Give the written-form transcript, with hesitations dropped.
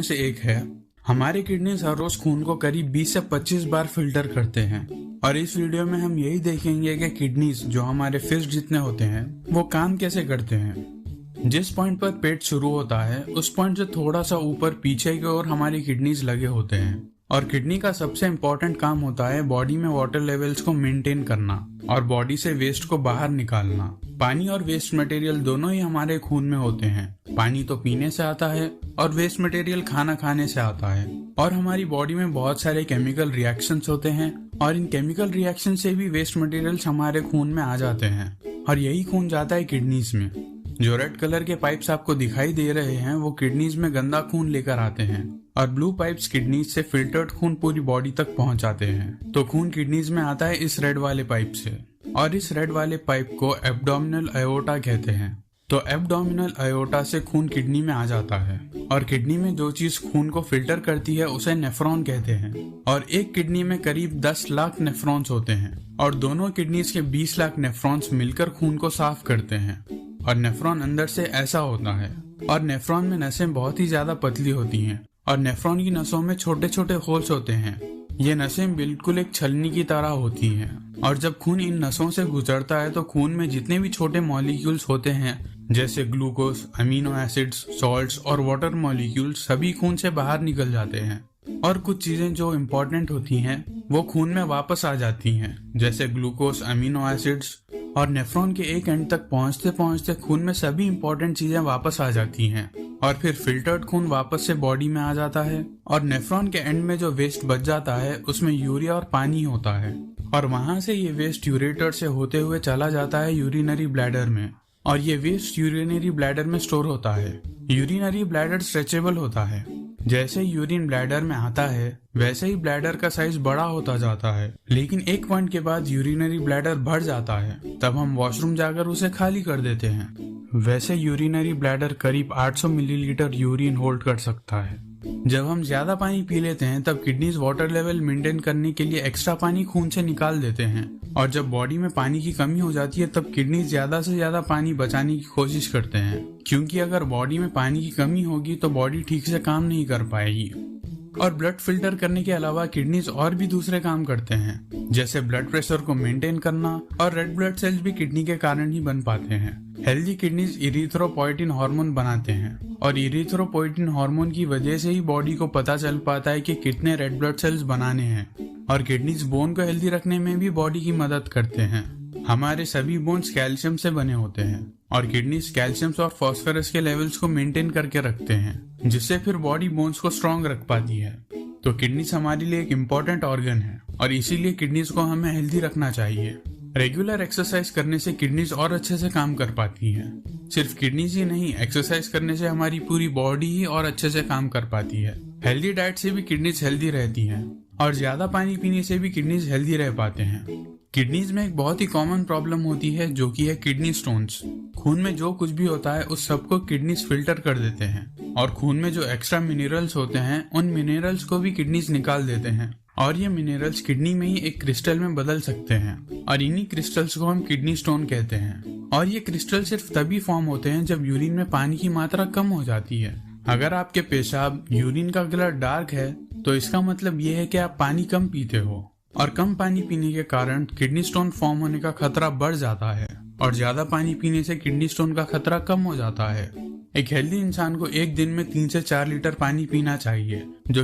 से एक है। हमारे किडनीज हर रोज खून को करीब 20 से 25 बार फिल्टर करते हैं और इस वीडियो में हम यही देखेंगे कि किडनीज जो हमारे फिस्ट जितने होते हैं वो काम कैसे करते हैं। जिस पॉइंट पर पेट शुरू होता है उस पॉइंट से थोड़ा सा ऊपर पीछे की ओर हमारी किडनीज लगे होते हैं और किडनी का सबसे इम्पोर्टेंट काम होता है बॉडी में वाटर लेवल्स को मेंटेन करना और बॉडी से वेस्ट को बाहर निकालना। पानी और वेस्ट मटेरियल दोनों ही हमारे खून में होते हैं। पानी तो पीने से आता है और वेस्ट मटेरियल खाना खाने से आता है। और हमारी बॉडी में बहुत सारे केमिकल रिएक्शंस होते हैं और इन केमिकल रिएक्शन से भी वेस्ट मटेरियल्स हमारे खून में आ जाते हैं और यही खून जाता है किडनीज में। जो रेड कलर के पाइप्स आपको दिखाई दे रहे हैं वो किडनीज में गंदा खून लेकर आते हैं और ब्लू पाइप्स किडनीज से फिल्टर्ड खून पूरी बॉडी तक पहुंचाते हैं। तो खून किडनीज में आता है इस रेड वाले पाइप से और इस रेड वाले पाइप को एब्डोमिनल अयोर्टा कहते हैं। तो एब्डोमिनल अयोर्टा से खून किडनी में आ जाता है और किडनी में जो चीज खून को फिल्टर करती है उसे नेफ्रॉन कहते हैं और एक किडनी में करीब 10 लाख नेफ्रॉन्स होते हैं और दोनों किडनीज के 20 लाख नेफ्रॉन्स मिलकर खून को साफ करते हैं। और नेफ्रॉन अंदर से ऐसा होता है और नेफ्रॉन में नसें बहुत ही ज्यादा पतली होती हैं और नेफ्रॉन की नसों में छोटे छोटे होल्स होते हैं। ये नसें बिल्कुल एक छलनी की तरह होती हैं और जब खून इन नसों से गुजरता है तो खून में जितने भी छोटे मॉलिक्यूल्स होते हैं जैसे ग्लूकोज, अमीनो एसिड्स, सॉल्ट्स और वाटर मॉलिक्यूल्स सभी खून से बाहर निकल जाते हैं और कुछ चीजें जो इम्पोर्टेंट होती हैं वो खून में वापस आ जाती हैं जैसे ग्लूकोज, अमीनो एसिड्स। और नेफ्रॉन के एक एंड तक पहुंचते पहुंचते खून में सभी इम्पोर्टेंट चीजें वापस आ जाती हैं और फिर फिल्टर्ड खून वापस से बॉडी में आ जाता है और नेफ्रॉन के एंड में जो वेस्ट बच जाता है उसमें यूरिया और पानी होता है और वहां से ये वेस्ट यूरेटर से होते हुए चला जाता है यूरिनरी ब्लैडर में और ये वेस्ट यूरिनरी ब्लैडर में स्टोर होता है। यूरिनरी ब्लैडर स्ट्रेचेबल होता है। जैसे यूरिन ब्लैडर में आता है वैसे ही ब्लैडर का साइज बड़ा होता जाता है, लेकिन एक पॉइंट के बाद यूरिनरी ब्लैडर भर जाता है तब हम वॉशरूम जाकर उसे खाली कर देते हैं। वैसे यूरिनरी ब्लैडर करीब 800 मिलीलीटर यूरिन होल्ड कर सकता है। जब हम ज्यादा पानी पी लेते हैं तब किडनीज वाटर लेवल मेंटेन करने के लिए एक्स्ट्रा पानी खून से निकाल देते हैं और जब बॉडी में पानी की कमी हो जाती है तब किडनीज ज्यादा से ज्यादा पानी बचाने की कोशिश करते हैं, क्योंकि अगर बॉडी में पानी की कमी होगी तो बॉडी ठीक से काम नहीं कर पाएगी। और ब्लड फिल्टर करने के अलावा किडनीज और भी दूसरे काम करते हैं जैसे ब्लड प्रेशर को मेंटेन करना और रेड ब्लड सेल्स भी किडनी के कारण ही बन पाते हैं। हेल्दी किडनीज इरिथ्रोपोइटिन हार्मोन बनाते हैं और इरिथ्रोपोइटिन हार्मोन की वजह से ही बॉडी को पता चल पाता है कि कितने रेड ब्लड सेल्स बनाने हैं और किडनीज बोन को हेल्दी रखने में भी बॉडी की मदद करते हैं। हमारे सभी बोन्स कैल्शियम से बने होते हैं और किडनीज कैल्शियम और फास्फोरस के लेवल्स को मेंटेन करके रखते हैं जिससे फिर बॉडी बोन्स को स्ट्रॉन्ग रख पाती है। तो किडनीज हमारे लिए एक इम्पोर्टेंट ऑर्गन है और इसीलिए किडनीज को हमें हेल्दी रखना चाहिए। रेगुलर एक्सरसाइज करने से किडनीज और अच्छे से काम कर पाती हैं। सिर्फ किडनीज ही नहीं, एक्सरसाइज करने से हमारी पूरी बॉडी ही और अच्छे से काम कर पाती है। हेल्दी डाइट से भी किडनीज हेल्दी रहती हैं और ज्यादा पानी पीने से भी किडनीज हेल्दी रह पाते हैं। किडनीज में एक बहुत ही कॉमन प्रॉब्लम होती है जो कि है किडनी स्टोन्स। खून में जो कुछ भी होता है उस सबको किडनीज फिल्टर कर देते हैं और खून में जो एक्स्ट्रा मिनरल्स होते हैं उन मिनरल्स को भी किडनीज निकाल देते हैं और ये मिनरल्स किडनी में ही एक क्रिस्टल में बदल सकते हैं और इन्हीं क्रिस्टल्स को हम किडनी स्टोन कहते हैं। और ये क्रिस्टल सिर्फ तभी फॉर्म होते हैं जब यूरिन में पानी की मात्रा कम हो जाती है। अगर आपके पेशाब यूरिन का कलर डार्क है तो इसका मतलब ये है कि आप पानी कम पीते हो और कम पानी पीने के कारण किडनी स्टोन फॉर्म होने का खतरा बढ़ जाता है और ज्यादा पानी पीने से किडनी स्टोन का खतरा कम हो जाता है। एक हेल्दी इंसान को एक दिन में 3 से 4 लीटर पानी पीना चाहिए जो